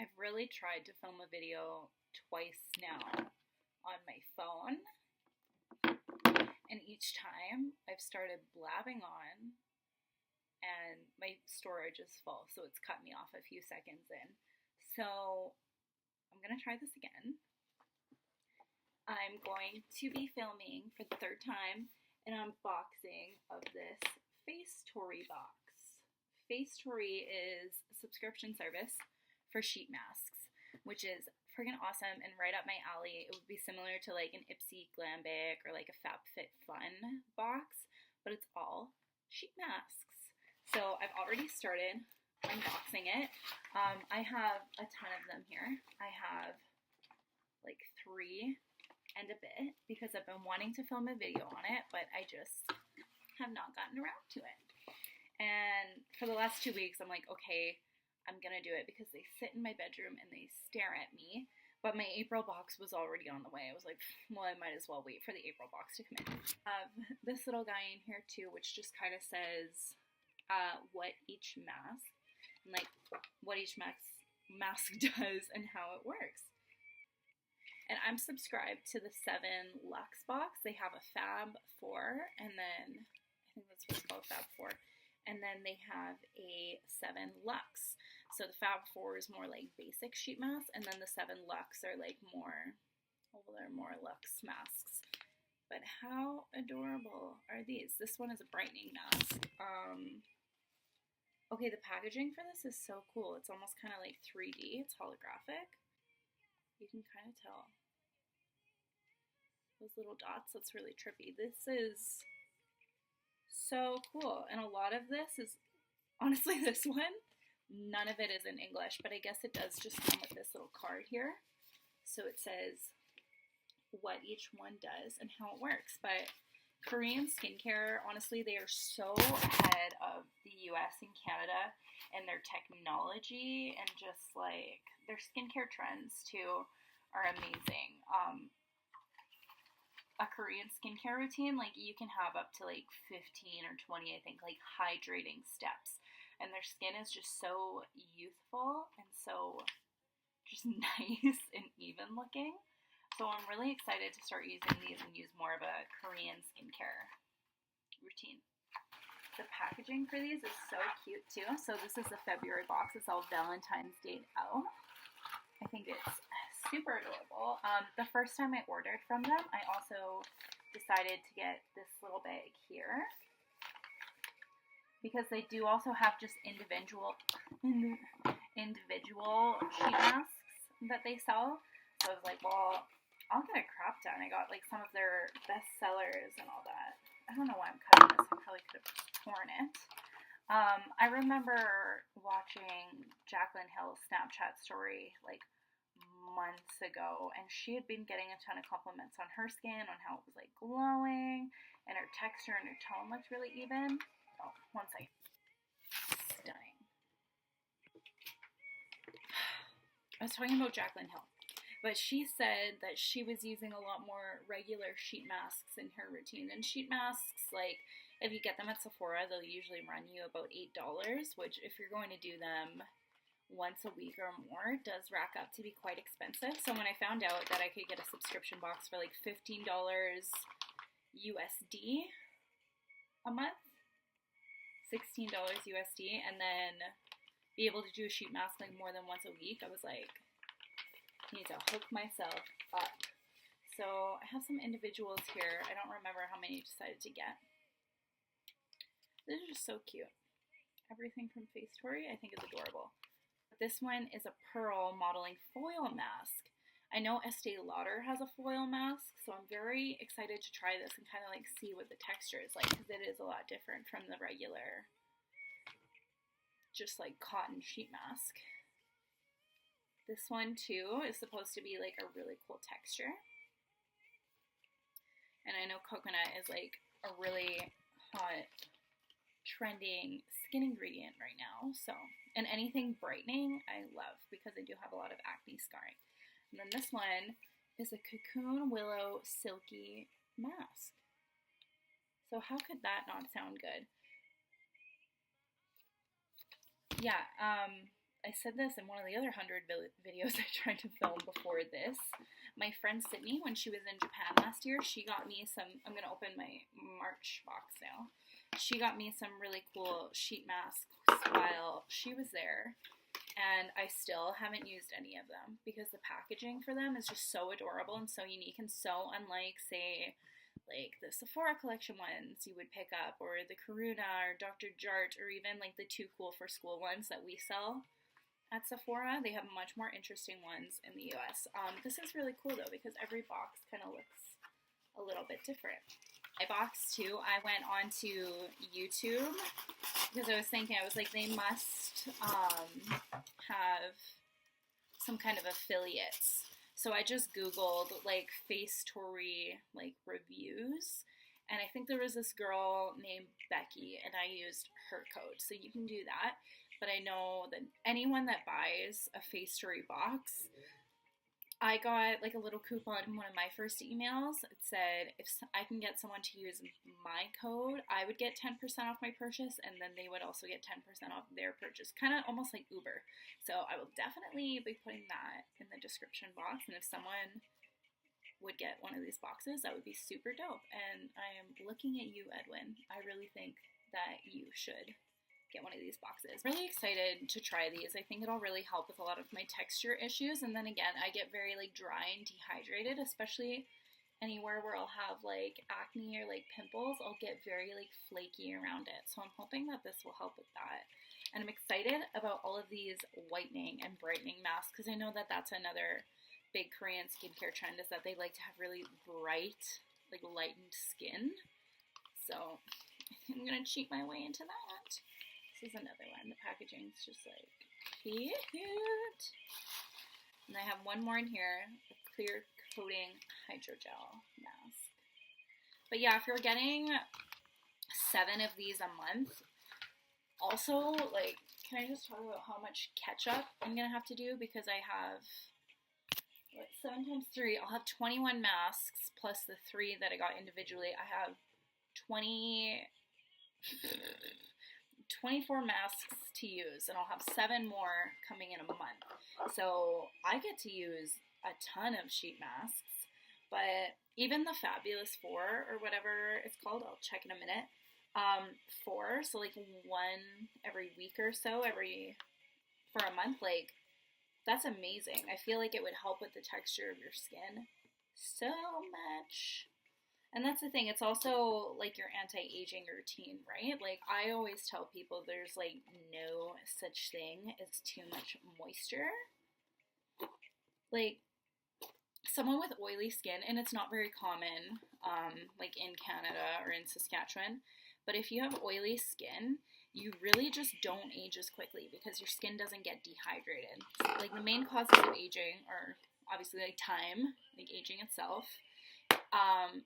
I've really tried to film a video twice now on my phone, and each time I've started blabbing on and my storage is full, so it's cut me off a few seconds in. So I'm gonna try this again. I'm going to be filming for the third time an unboxing of this FACETORY box. FACETORY is a subscription service for sheet masks, which is friggin' awesome and right up my alley. It would be similar to like an Ipsy Glam Bag or like a FabFitFun box, but it's all sheet masks. So I've already started unboxing it. I have a ton of them here. I have like 3 and a bit because I've been wanting to film a video on it, but I just have not gotten around to it. And for the last 2 weeks, I'm like, okay, I'm gonna do it because they sit in my bedroom and they stare at me. But my April box was already on the way. I was like, well, I might as well wait for the April box to come in. I have this little guy in here too, which just kind of says what each mask, and like what each mask does and how it works. And I'm subscribed to the 7 Luxe box. They have a Fab 4, and then I think that's what's called Fab 4. And then they have a 7 Luxe. So the Fab 4 is more like basic sheet masks, and then the 7 Luxe are like more, well, they're more luxe masks. But how adorable are these? This one is a brightening mask. Okay, the packaging for this is so cool. It's almost kind of like 3D. It's holographic. You can kind of tell those little dots. That's really trippy. This is so cool. And a lot of this is, honestly, this one, none of it is in English, but I guess it does just come with this little card here. So it says what each one does and how it works. But Korean skincare, honestly, they are so ahead of the US and Canada and their technology, and just like their skincare trends too are amazing. A Korean skincare routine, like you can have up to like 15 or 20, I think, like hydrating steps, and their skin is just so youthful and so just nice and even looking. So I'm really excited to start using these and use more of a Korean skincare routine. The packaging for these is so cute too. So this is the February box. It's all Valentine's Day out. I think it's super adorable. The first time I ordered from them, I also decided to get this little bag here because they do also have just individual sheet masks that they sell. So I was like, well, I'll get a crap ton. I got like some of their best sellers and all that. I don't know why I'm cutting this. I probably could have torn it. I remember watching Jaclyn Hill's Snapchat story like months ago, and she had been getting a ton of compliments on her skin, on how it was like glowing, and her texture and her tone looked really even. Oh, one second. Stunning. I was talking about Jaclyn Hill. But she said that she was using a lot more regular sheet masks in her routine. And sheet masks, like, if you get them at Sephora, they'll usually run you about $8, which if you're going to do them once a week or more, does rack up to be quite expensive. So when I found out that I could get a subscription box for like $15 USD a month, $16 USD, and then be able to do a sheet mask like more than once a week, I was like, need to hook myself up. So I have some individuals here. I don't remember how many I decided to get. These are just so cute. Everything from FACETORY I think is adorable. But this one is a pearl modeling foil mask. I know Estee Lauder has a foil mask, so I'm very excited to try this and kind of like see what the texture is like, because it is a lot different from the regular just like cotton sheet mask. This one too is supposed to be like a really cool texture. And I know coconut is like a really hot, trending skin ingredient right now. So, and anything brightening, I love because I do have a lot of acne scarring. And then this one is a Cocoon Willow Silky Mask. So how could that not sound good? Yeah, I said this in one of the other 100 videos I tried to film before this. My friend Sydney, when she was in Japan last year, she got me some, I'm going to open my March box now. She got me some really cool sheet masks while she was there, and I still haven't used any of them because the packaging for them is just so adorable and so unique and so unlike, say, like the Sephora collection ones you would pick up, or the Karuna or Dr. Jart, or even like the Too Cool for School ones that we sell at Sephora. They have much more interesting ones in the US. This is really cool though because every box kind of looks a little bit different. My box too, I went onto YouTube because I was thinking, I was like, they must have some kind of affiliates. So I just Googled like FACETORY like reviews, and I think there was this girl named Becky, and I used her code. So you can do that, but I know that anyone that buys a FACETORY box, I got like a little coupon in one of my first emails. It said if I can get someone to use my code, I would get 10% off my purchase, and then they would also get 10% off their purchase. Kind of almost like Uber. So I will definitely be putting that in the description box, and if someone would get one of these boxes, that would be super dope. And I am looking at you, Edwin. I really think that you should get one of these boxes. Really excited to try these. I think it'll really help with a lot of my texture issues. And then again, I get very like dry and dehydrated, especially anywhere where I'll have like acne or like pimples. I'll get very like flaky around it. So I'm hoping that this will help with that. And I'm excited about all of these whitening and brightening masks because I know that that's another big Korean skincare trend, is that they like to have really bright, like lightened skin. So I think I'm gonna cheat my way into that. This is another one. The packaging's just like cute. And I have one more in here, a clear coating hydrogel mask. But yeah, if you're getting 7 of these a month, also, like, can I just talk about how much ketchup I'm gonna have to do? Because I have, what, 7 times 3, I'll have 21 masks plus the 3 that I got individually. I have 24 masks to use, and I'll have 7 more coming in a month. So I get to use a ton of sheet masks, but even the Fabulous 4 or whatever it's called, I'll check in a minute, 4, so like 1 every week or so, for a month, like that's amazing. I feel like it would help with the texture of your skin so much. And that's the thing, it's also like your anti-aging routine, right? Like I always tell people there's like no such thing as too much moisture. Like someone with oily skin, and it's not very common like in Canada or in Saskatchewan, but if you have oily skin, you really just don't age as quickly because your skin doesn't get dehydrated. Like the main causes of aging are obviously like time, like aging itself,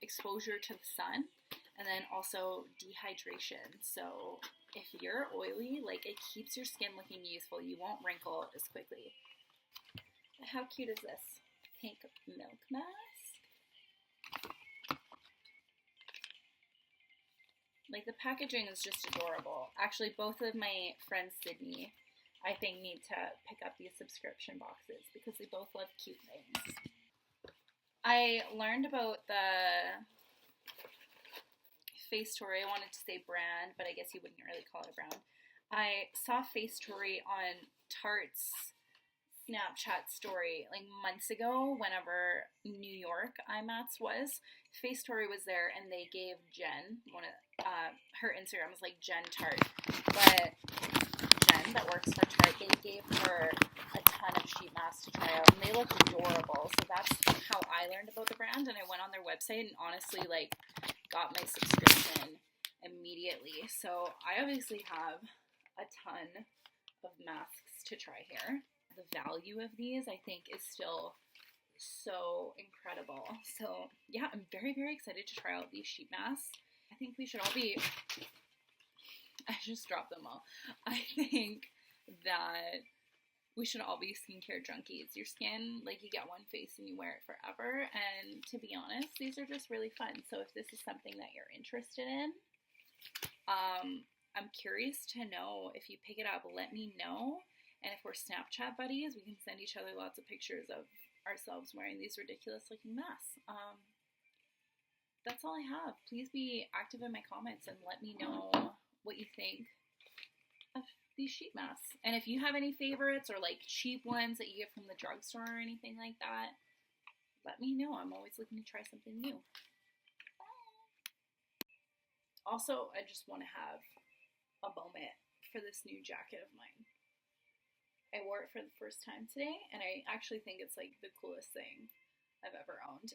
exposure to the sun, and then also dehydration. So if you're oily, like it keeps your skin looking youthful. You won't wrinkle as quickly. How cute is this? Pink milk mask. Like the packaging is just adorable. Actually, both of my friends, Sydney, I think need to pick up these subscription boxes because they both love cute things. I learned about the FACETORY. I wanted to say brand, but I guess you wouldn't really call it a brand. I saw FACETORY on Tarte's Snapchat story like months ago whenever New York IMATS was. FACETORY was there, and they gave Jen, her Instagram was like Jen Tarte, but Jen that works for Tarte, they gave her a ton of sheet masks to try out, and they looked adorable. So that's how I learned about the brand, and I went on their website and honestly like got my subscription immediately. So I obviously have a ton of masks to try here. The value of these I think is still so incredible. So yeah, I'm very, very excited to try out these sheet masks. I think we should all be, I just dropped them all. I think that we should all be skincare junkies. Your skin, like you get one face and you wear it forever. And to be honest, these are just really fun. So if this is something that you're interested in, I'm curious to know if you pick it up, let me know. And if we're Snapchat buddies, we can send each other lots of pictures of ourselves wearing these ridiculous looking masks. That's all I have. Please be active in my comments and let me know what you think of these sheet masks. And if you have any favorites or like cheap ones that you get from the drugstore or anything like that, let me know. I'm always looking to try something new. Also, I just want to have a moment for this new jacket of mine. I wore it for the first time today, and I actually think it's like the coolest thing I've ever owned.